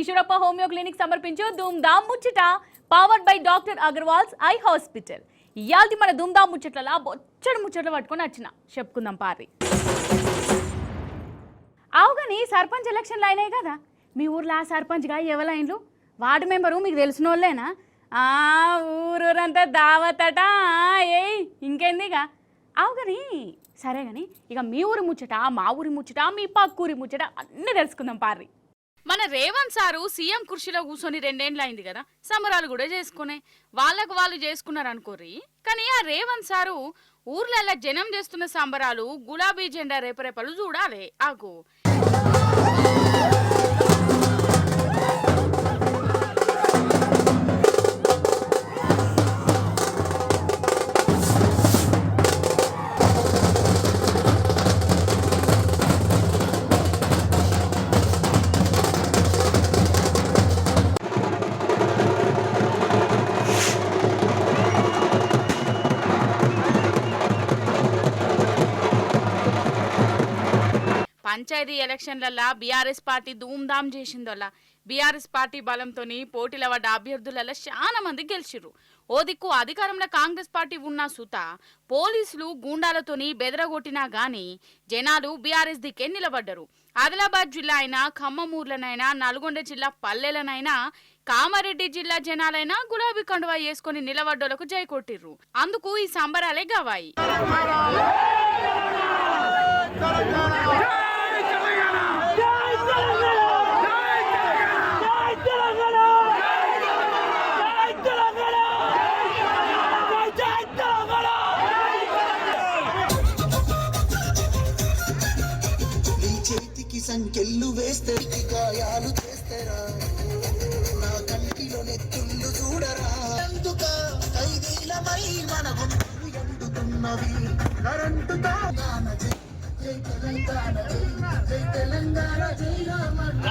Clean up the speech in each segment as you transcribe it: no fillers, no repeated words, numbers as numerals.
Eeshwarappa homeo clinic సమర్పించు Dhoom Dhaam Muchchata powered by doctor Agarwals eye hospital. ఇయాల్టి మన ధూమ్ ధామ్ ముచ్చట్ల బొచ్చడు ముచ్చట్లు పట్టుకొని వచ్చిన చెప్పుకుందాం పారి. అవుగాని సర్పంచ్ ఎలక్షన్లు అయినాయి కదా, మీ ఊర్లో సర్పంచ్గా ఎవరైన్లు? వార్డు మెంబరు మీకు తెలిసిన వాళ్ళేనా? ఊరంతా దావతట. ఏయ్ ఇంకేందిగా అవుగాని సరే గాని ఇక మీ ఊరి ముచ్చట, మా ఊరి ముచ్చట, మీ పక్కూరి ముచ్చట అన్నీ తెలుసుకుందాం పారి. మన రేవంత్ సారు సీఎం కుర్చీలో కూర్చొని 2 ఏళ్ళు అయింది కదా, సంబరాలు కూడా చేసుకునే వాళ్ళకు వాళ్ళు చేసుకున్నారు అనుకోర్రి. కానీ ఆ రేవంత్ సారు ఊర్లలో జనం చేస్తున్న సంబరాలు గులాబీ జెండా రేపరేపలు చూడాలి. ఆగు పంచాయతీ ఎలక్షన్లల్లా బీఆర్ఎస్ పార్టీ ధూమ్ధామ్ చేసిందల్లా. బీఆర్ఎస్ పార్టీ బలంతోని పోటీల పడ్డ అభ్యర్థులలో చాలా మంది గెలిచిర్రు. ఓ దిక్కు అధికారంలో కాంగ్రెస్ పార్టీ ఉన్న సుత పోలీసులు గూండాలతోని బెదరగొట్టినా గాని జనాలు బీఆర్ఎస్ దిక్కే నిలబడ్డరు. ఆదిలాబాద్ జిల్లా అయినా, ఖమ్మం ఊర్లనైనా, నల్గొండ జిల్లా పల్లెలనైనా, కామారెడ్డి జిల్లా జనాలైనా గులాబీ కండువా వేసుకుని నిలబడ్డోలకు జై కొట్టిర్రు. అందుకు ఈ సంబరాలే గవాయి. సంకెళ్ళు వేస్తే గాయాలు చేస్తారా, నా కంటిలో నెత్తుళ్ళు చూడరా, ఎందుక ఖైదీలమై మన గుండెలు ఎండుతున్నవి కరెంటుతో. జై తెలంగాణ, జై తెలంగాణ, జై రామన్న.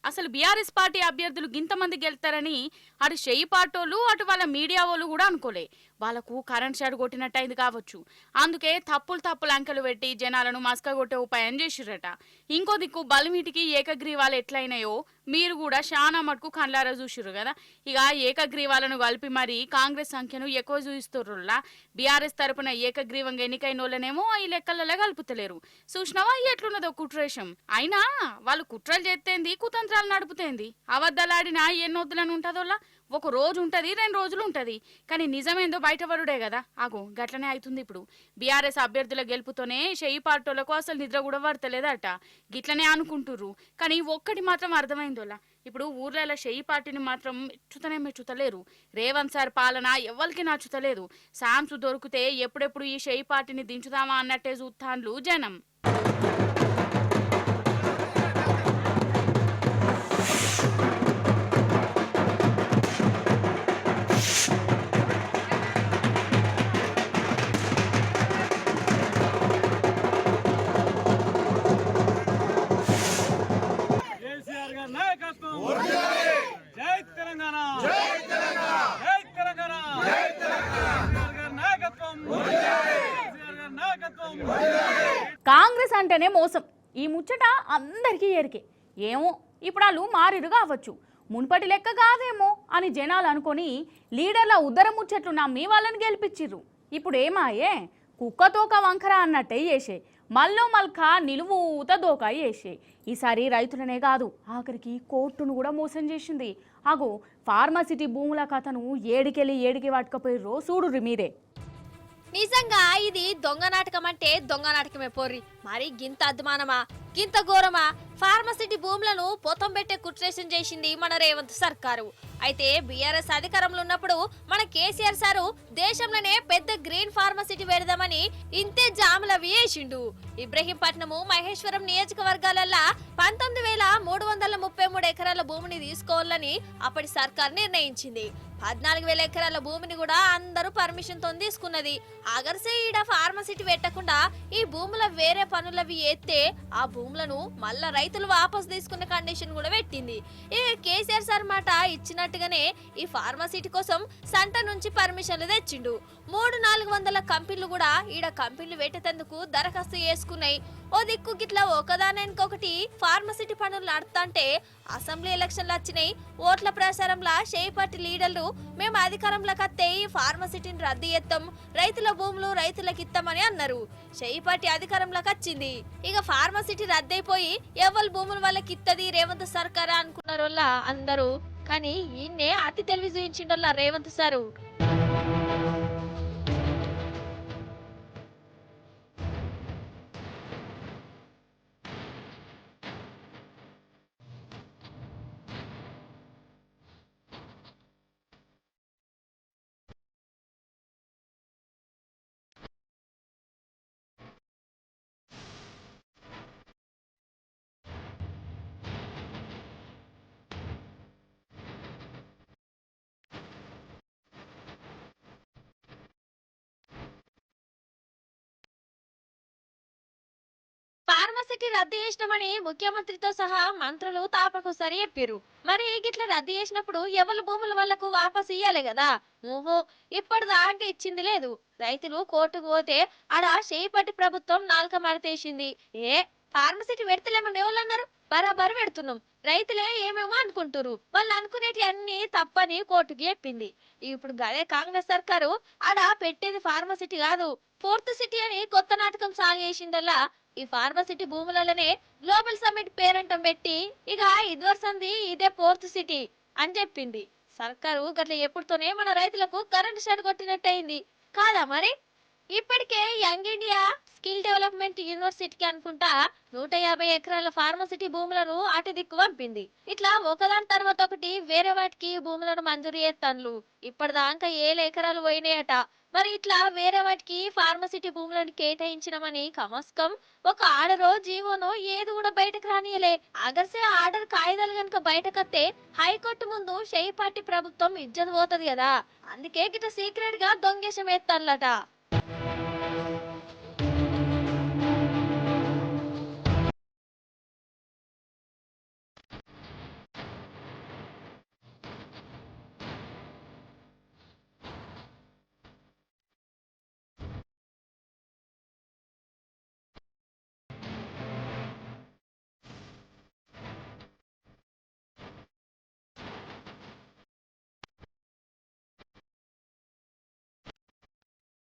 అసలు బీఆర్ఎస్ పార్టీ అభ్యర్థులు గింతమంది గెలుతారని అటు చెయ్యి పాటోళ్ళు అటు వాళ్ళ మీడియా వాళ్ళు కూడా అనుకోలే. వాళ్ళకు కరెంట్ షాట్ కొట్టినట్టయింది కావచ్చు. అందుకే తప్పులు అంకెలు పెట్టి జనాలను మస్కగొట్టే ఉపాయం చేసిరట. ఇంకో దిక్కు బలిమిటికి ఏకగ్రీవాలు ఎట్లయినాయో మీరు కూడా చాలా మటుకు కళ్ళారా చూసిర్రు కదా. ఇక ఏకగ్రీవాలను కలిపి మరి కాంగ్రెస్ సంఖ్యను ఎక్కువ చూయిస్తుర్రులా. బీఆర్ఎస్ తరపున ఏకగ్రీవంగా ఎన్నికైన వాళ్ళనేమో ఈ లెక్కలలో కలుపుతలేరు. చూసినావా ఎట్లున్నదో కుట్రేషం. అయినా వాళ్ళు కుట్రలు చేస్తేంది, కుతంత్రాలు నడుపుతేంది, అబద్ధాలాడినా ఎన్నొద్దులని ఉంటుందోలా. ఒక రోజు ఉంటది, 2 రోజులు ఉంటది, కానీ నిజమేందో బయటపడుడే కదా. ఆగో గట్లనే అవుతుంది ఇప్పుడు. బీఆర్ఎస్ అభ్యర్థుల గెలుపుతోనే చెయ్యి పార్టీలకు అసలు నిద్ర కూడా పడతలేదట. గిట్లనే అనుకుంటుర్రు, కానీ ఒక్కటి మాత్రం అర్థమైందోలా. ఇప్పుడు ఊర్లలో చెయ్యి పార్టీని మాత్రం మెచ్చుతలేరు. రేవంత్ సార్ పాలన ఎవ్వరికి నచ్చుతలేదు. సాంసు దొరికితే ఎప్పుడెప్పుడు ఈ చెయ్యి పార్టీని దించుదామా అన్నట్టే చూస్తాన్లు జనం. కాంగ్రెస్ అంటేనే మోసం, ఈ ముచ్చట అందరికీ ఎరికే. ఏమో ఇప్పుడు వాళ్ళు మారిరు కావచ్చు, మున్పటి లెక్క కాదేమో అని జనాలు అనుకొని లీడర్ల ఉద్దర ముచ్చట్లు నమ్మి వాళ్ళని గెలిపించిర్రు. ఇప్పుడు ఏమాయే, కుక్కతోక వంకర అన్నట్టే చేసే మల్క నిలువుత దోకా చేసే. ఈసారి రైతులనే కాదు, ఆఖరికి కోర్టును కూడా మోసం చేసింది. అగో ఫార్మసిటీ భూముల కథను ఏడికి పట్టుకపోయిర్రో చూడుర్రి మీరే. నిజంగా ఇది దొంగ నాటకం అంటే దొంగ నాటకమే పోర్రి. మరి గింత అద్మానమా, గింత ఘోరమా? ఫార్మసిటీ భూములను పొతం పెట్టే కుట్రేషన్ చేసింది మన రేవంత్ సర్కారు. అయితే బీఆర్ఎస్ అధికారంలో ఉన్నప్పుడు మన కేసీఆర్ సారు దేశంలోనే పెద్ద గ్రీన్ ఫార్మసిటీ పెడదామని ఇంతే జాములవి వేసిండు. ఇబ్రహీంపట్నము, మహేశ్వరం నియోజకవర్గాలల్లా 19,333 ఎకరాల భూమిని తీసుకోవాలని అప్పటి సర్కార్ నిర్ణయించింది. 14,000 ఎకరాల భూమిని కూడా అందరూ పర్మిషన్ తో తీసుకున్నది. అగర్సే ఈడ ఫార్మసిటీ పెట్టకుండా ఈ భూముల వేరే పనులవి ఎత్తే ఆ భూములను మళ్ళా రైతులు వాపసు తీసుకునే కండిషన్ కూడా పెట్టింది. ఇక కేసీఆర్ సార్ మాట ఇచ్చినట్టుగానే ఈ ఫార్మసిటీ కోసం సంట నుంచి పర్మిషన్లు తెచ్చిండు. 300-400 కంపెనీలు కూడా ఈడ కంపెనీలు పెట్టేందుకు దరఖాస్తు చేసుకున్నాయి. ఓ దిక్కు గిట్లా ఒకదానికొకటి ఫార్మసిటీ పనులు నడుతుంటే అసెంబ్లీ ఎలక్షన్లు వచ్చినాయి. ఓట్ల ప్రచారంలో షేపాటి లీడర్లు మేము అధికారంలోకి వస్తే ఈ ఫార్మసిటీని రద్దు చేస్తాం, రైతుల భూములు రైతులకు ఇస్తామని అన్నారు. షేపాటి అధికారంలోకి వచ్చింది. ఇక ఫార్మసిటీ రద్దయిపోయి ఎవరి భూములు వాళ్ళకి ఇత్తది రేవంత్ సర్కార్ అనుకున్నారు అందరూ. కానీ ఈయన్నే అతి తెలివి చూపించిండోళ్ళ రేవంత్ సారు. ఫార్మసిటీ రద్దు చేసినామని ముఖ్యమంత్రితో సహా మంత్రులు తాపకోసారి చెప్పారు. మరి గిట్ల రద్దు చేసినప్పుడు ఎవరి భూముల వాళ్ళకు వాపసు ఇయ్యాలి కదా. ఓహో, ఇప్పటిదాకా ఇచ్చింది లేదు. రైతులు కోర్టుకు పోతే ఆడ చేపట్టి ప్రభుత్వం నాలుక మడతేసింది. ఫార్మసిటీ పెడతలేమని ఎవరు అన్నారు? బరాబరు పెడుతున్నాం. రైతులే ఏమేమో అనుకుంటారు, వాళ్ళు అనుకునేటి అన్ని తప్పని కోర్టుకి చెప్పింది. ఇప్పుడు గదే కాంగ్రెస్ సర్కారు ఆడ పెట్టేది ఫార్మసిటీ కాదు, ఫోర్త్ సిటీ అని కొత్త నాటకం సాగేసిందల్లా. ఈ ఫార్మసిటీ భూములలోనే గ్లోబల్ సమ్మిట్ పేరంటం పెట్టి ఇక ఇదివరసంది ఇదే ఫోర్త్ సిటీ అని చెప్పింది. సర్కారు గట్ల ఎప్పుడుతోనే మన రైతులకు కరెంట్ షాట్ కొట్టినట్టయింది కాదా మరి. ఇప్పటికే యంగ్ ఇండియా స్కిల్ డెవలప్మెంట్ యూనివర్సిటీకి అనుకుంటా 150 ఎకరాల ఫార్మసిటీ భూములను అటు దిక్కు పంపింది. ఇట్లా ఒకదాని తర్వాత ఒకటి వేరే వాటికి భూములను మంజూరు చేస్తాన్లు. ఇప్పటిదాకా 7 ఎకరాలు పోయినాయట. మరి ఇట్లా వేరే వాటికి ఫార్మసిటీ భూములను కేటాయించినమని కమస్కం ఒక ఆర్డరో జీవోనో ఏది కూడా బయటకు రానియలే. అగర్సే ఆర్డర్ కాయిదాలు గనుక బయటకత్తే హైకోర్టు ముందు షేపాటి ప్రభుత్వం ఇజ్జత్ పోతది కదా. అందుకే గిట్ట సీక్రెట్ గా దొంగేశం ఎత్తాన్లట.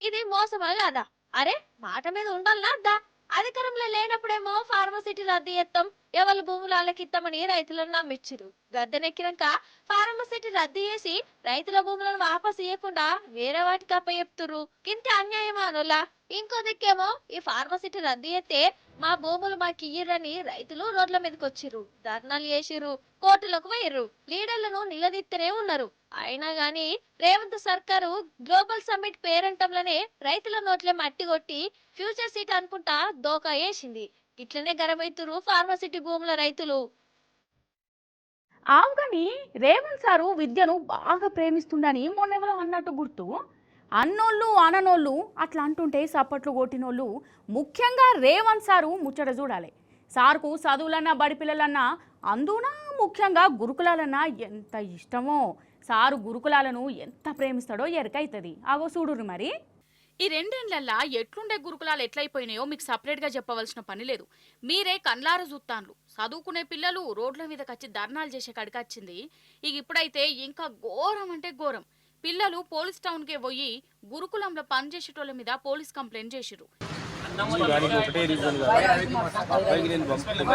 ఇది మోసమా కాదా? అరే, మాట మీద ఉండాలనా అద్దా? అధికారంలో లేనప్పుడేమో ఫార్మసిటీ రద్దు చేస్తాం, ఎవరి భూములు వాళ్ళకిస్తామని రైతులను నమ్మించారు. గద్దెనెక్కినాక ఫార్మసిటీ రద్దు చేసి రైతుల భూములను వాపసు ఇవ్వకుండా వేరే వాటికి అప్పచెప్తురు. ఇంత అన్యాయమా అనులా? ఇంకో దిక్కేమో ఈ ఫార్మసిటీ రద్దు చేస్తే మా భూములు మాకు ఇయ్యరని రైతులు రోడ్ల మీదకి వచ్చిర్రు, ధర్నాలు చేసిర్రు, కోర్టులకు పోయిర్రు, లీడర్లను నిలదీస్తూనే ఉన్నారు. అయినా గాని రేవంత్ సర్కారు గ్లోబల్ సమ్మిట్ పేరంటంలోనే రైతుల నోట్లే మట్టి కొట్టి ఫ్యూచర్ సీట్ అనుకుంటా దోకా వేసింది. ఇట్లనే గరమైతురు ఫార్మసిటీ భూముల రైతులు. ఆవుగాని రేవంత్ సారు విద్యను బాగా ప్రేమిస్తుండని మొన్నెవరో అన్నట్టు గుర్తు. అన్నోళ్ళు అననోళ్ళు అట్లా అంటుంటే సప్పట్లు కొట్టినోళ్ళు ముఖ్యంగా రేవంత్ సారు ముచ్చట చూడాలి. సార్కు చదువులన్నా బడిపిల్లలన్నా అందున ముఖ్యంగా గురుకులాలన్నా ఎంత ఇష్టమో. సారు గురుకులాలను ఎంత ప్రేమిస్తాడో ఎరకైతుంది. ఆగో చూడుర్రి మరి. ఈ రెండేళ్లల్లా ఎట్లుండే గురుకులాలు ఎట్లయిపోయినాయో మీకు సపరేట్గా చెప్పవలసిన పని లేదు. మీరే కళ్ళారు చూస్తాన్లు. చదువుకునే పిల్లలు రోడ్ల మీదకి వచ్చి ధర్నాలు చేసే కాడికి వచ్చింది. ఇక ఇప్పుడైతే ఇంకా ఘోరం అంటే ఘోరం. పిల్లలు పోలీస్ టౌన్కే పోయి గురుకులంలో పనిచేసేటోళ్ళ మీద పోలీస్ కంప్లైంట్ చేసిర్రు. ఒకటే రీజన్ అబ్బాయికి నేను పంపుతానని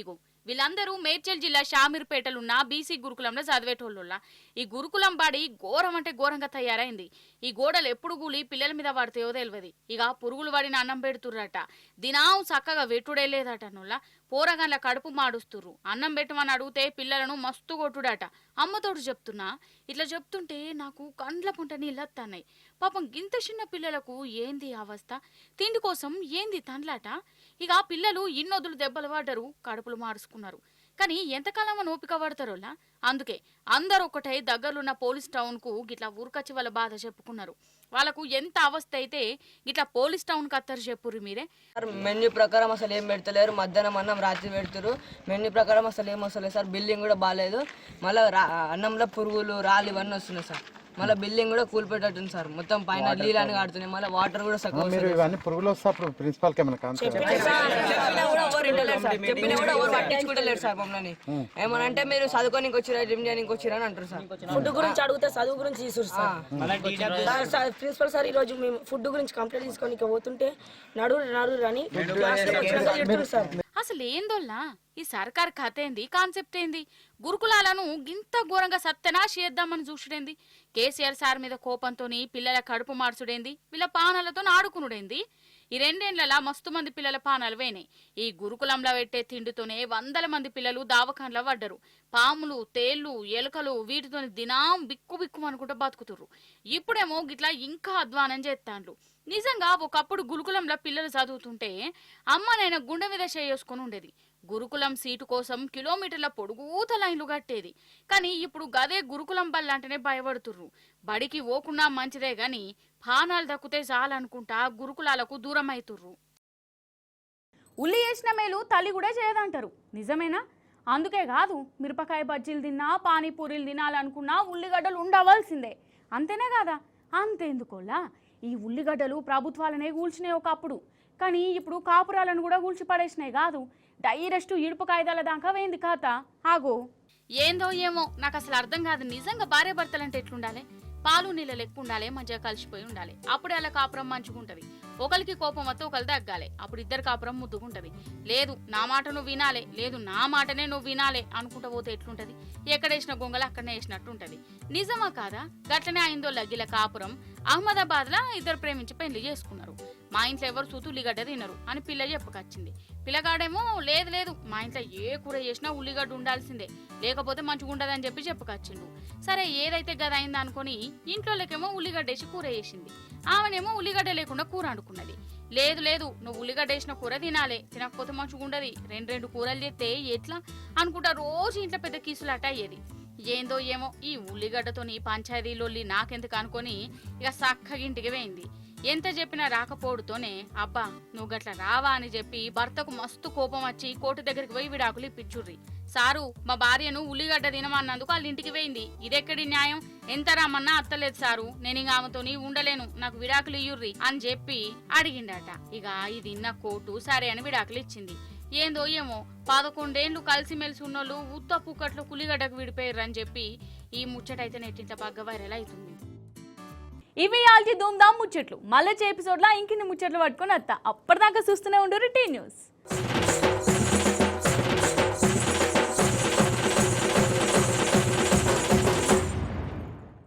ఇగో వీళ్ళందరూ మేడ్చల్ జిల్లా షామీర్పేటలున్న బీసీ గురుకులంలో చదివేటోళ్ళ. ఈ గురుకులం బాడి ఘోరం అంటే ఘోరంగా తయారైంది. ఈ గోడలు ఎప్పుడు కూలి పిల్లల మీద పడితేయో తెలియదు. ఇక పురుగులు పడిన అన్నం పెడుతుర్రట. దినాం చక్కగా వెట్టుడే లేదట. నోళ్ళ పోరగాన్ల కడుపు మాడుస్తుర్రు. అన్నం పెట్టమని అడిగితే పిల్లలను మస్తు కొట్టుడట. అమ్మతోడు చెప్తున్నా. ఇట్లా చెప్తుంటే నాకు కండ్ల పుంట నీళ్ళొత్తన్నాయి. పాపం గింత చిన్న పిల్లలకు ఏంది అవస్థ? తిండి కోసం ఏంది తండ్లాట? ఇక పిల్లలు ఇన్నొదులు దెబ్బలు పడ్డరు, కడుపులు మారుసుకున్నారు. కానీ ఎంతకాలం ఓపిక పడతారోలా? అందుకే అందరూ ఒకటై దగ్గరలున్న పోలీస్ టౌన్ కు గిట్లా ఊరుకొచ్చి వాళ్ళ బాధ చెప్పుకున్నారు. వాళ్ళకు ఎంత అవస్థ అయితే గిట్లా పోలీస్ టౌన్ కి అత్తరు చెప్పుర్రు మీరే. మెన్యూ ప్రకారం అసలు ఏం పెడతలేరు. మధ్యాహ్నం అన్నం రాత్రి పెడతారు. మెన్యూ ప్రకారం అసలు ఏం వస్తలేదు సార్. బిల్డింగ్ కూడా బాగాలేదు. మళ్ళీ అన్నంలో పురుగులు రాళ్ళు ఇవన్నీ వస్తున్నాయి సార్. మళ్ళీ బిల్డింగ్ కూడా కూలిపెట్టట్టుంది సార్. మొత్తం పైన నీళ్ళని కాడుతున్నాయి. మళ్ళీ వాటర్ కూడా సగం పురుగులు వస్తే ప్రిన్సిపాల్ చెప్పినా కూడా ఎవరు పట్టించుకుంటలేరు సార్ మమ్మల్ని. ఏమనంటే మీరు చదువుకోనికి వచ్చిరా జిమ్ చేయడానికి వచ్చిరా అని అంటారు సార్. ఫుడ్ గురించి అడిగితే చదువు గురించి తీసురు సార్. ప్రిన్సిపల్ సార్ ఈ రోజు మేము ఫుడ్ గురించి కంప్లైంట్ తీసుకొని పోతుంటే నడురు అని సార్. అసలు ఏందోల్లా ఈ సర్కార్ కథ ఏంది, కాన్సెప్ట్ ఏంది? గురుకులాలను గింత ఘోరంగా సత్యనాశ చేద్దామని చూసుడేంది? కేసీఆర్ సార్ మీద కోపంతోని పిల్లల కడుపు మార్చుడేంది? వీళ్ళ పానాలతో ఆడుకునుడేంది? ఈ 2 ఏళ్లలో మస్తు మంది పిల్లల పానాలు వేనాయి. ఈ గురుకులంలో పెట్టే తిండితోనే 100 మంది పిల్లలు దావకాన్లో పడ్డరు. పాములు, తేళ్లు, ఎలుకలు వీటితో దినాం బిక్కు బిక్కు అనుకుంటూ బతుకుతుర్రు. ఇప్పుడేమో గిట్లా ఇంకా అధ్వానం చేస్తాండ్రు. నిజంగా ఒకప్పుడు గురుకులంలో పిల్లలు చదువుతుంటే అమ్మనైనా గుండె మీద చేసుకుని ఉండేది. గురుకులం సీటు కోసం కిలోమీటర్ల పొడుగుత లైన్లు కట్టేది. కానీ ఇప్పుడు గదే గురుకులం బల్లంటేనే భయపడుతుర్రు. బడికి పోకున్నా మంచిదే గాని పానాలు దక్కితే చాలనుకుంటా గురుకులాలకు దూరం అవుతుర్రు. ఉల్లి వేసిన మేలు తల్లి కూడా చేయదంటారు, నిజమేనా? అందుకే కాదు మిరపకాయ బజ్జీలు తిన్నా, పానీపూరీలు తినాలనుకున్నా ఉల్లిగడ్డలు ఉండవలసిందే. అంతేనే కదా? అంతేందుకోలా ఈ ఉల్లిగడ్డలు ప్రభుత్వాలనే కూల్చినాయి ఒకప్పుడు. కానీ ఇప్పుడు కాపురాలను కూడా కూల్చి పడేసినాయి కాదు, డైరెక్ట్ ఇడుపు కాయిదాల దాకా వేయింది ఖాత. ఆగో ఏందో ఏమో నాకు అసలు అర్థం కాదు. నిజంగా భార్య భర్తలంటే ఎట్లుండాలి? పాలు నీళ్ళ లెక్క ఉండాలి, మంచిగా కలిసిపోయి ఉండాలి. అప్పుడే అలా కాపురం మంచుకుంటది. ఒకరికి కోపం వస్తే ఒకరు తగ్గాలి, అప్పుడు ఇద్దరు కాపురం ముద్దుకుంటది. లేదు నా మాట నువ్వు వినాలే, లేదు నా మాటనే నువ్వు వినాలే అనుకుంటా పోతే ఎట్లుంటది? ఎక్కడేసిన గొంగలు అక్కడనే వేసినట్టుంటది. నిజమా కాదా? గట్లనే అయిందో లగ్గిల కాపురం. అహ్మదాబాద్ లా ఇద్దరు ప్రేమించి పెళ్లి చేసుకున్నారు. మా ఇంట్లో ఎవరు సూతు ఉల్లిగడ్డ తినరు అని పిల్ల చెప్పుకొచ్చింది. పిల్లగాడేమో లేదు లేదు మా ఇంట్లో ఏ కూర చేసినా ఉల్లిగడ్డ ఉండాల్సిందే, లేకపోతే మంచిగా ఉండదని చెప్పి చెప్పుకొచ్చిండు. సరే ఏదైతే గద అయింది అనుకుని ఇంట్లోకేమో ఉల్లిగడ్డ వేసి కూర వేసింది. ఆమెనేమో ఉల్లిగడ్డ లేకుండా కూర అనుకున్నది. లేదు లేదు నువ్వు ఉల్లిగడ్డ వేసిన కూర తినాలే, తినకపోతే మంచిగా ఉండదు, 2 కూరలు చేస్తే ఎట్లా అనుకుంటా రోజు ఇంట్లో పెద్ద కీసులాట అయ్యేది. ఏందో ఏమో ఈ ఉల్లిగడ్డతోని పంచాయతీలొల్లి నాకెందుకు అనుకొని ఇక చక్కగా ఇంటికి వేయింది. ఎంత చెప్పినా రాకపోవడంతోనే అబ్బా నువ్వు గట్ల రావా అని చెప్పి భర్తకు మస్తు కోపం వచ్చి కోర్టు దగ్గరికి పోయి విడాకులు ఇప్పించుర్రి. సారు మా భార్యను ఉల్లిగడ్డ తినమన్నందుకు వాళ్ళ ఇంటికి వేయింది, ఇదెక్కడి న్యాయం? ఎంత రమ్మన్నా అత్తలేదు సారు, నేను ఇంక ఆమెతోని ఉండలేను, నాకు విడాకులు ఇయ్యుర్రి అని చెప్పి అడిగిండట. ఇక ఇది ఇన్న కోర్టు సరే అని విడాకులు ఇచ్చింది. ఏందో ఏమో 11 ఏళ్ళు కలిసిమెలిసి ఉన్నోళ్ళు ఉత్త పుక్కట్లో ఉల్లిగడ్డకు విడిపోయారు అని చెప్పి ఈ ముచ్చటైతే నెట్టింట బాగా వైరల్ అవుతుంది. ఇవి ఆల్చి ధూమ్ధామ్ ముచ్చట్లు. మళ్ళీ ఎపిసోడ్లో ఇంకిన్ని ముచ్చట్లు పట్టుకొని వస్తా. అప్పటిదాకా చూస్తూనే ఉండరు టీ న్యూస్.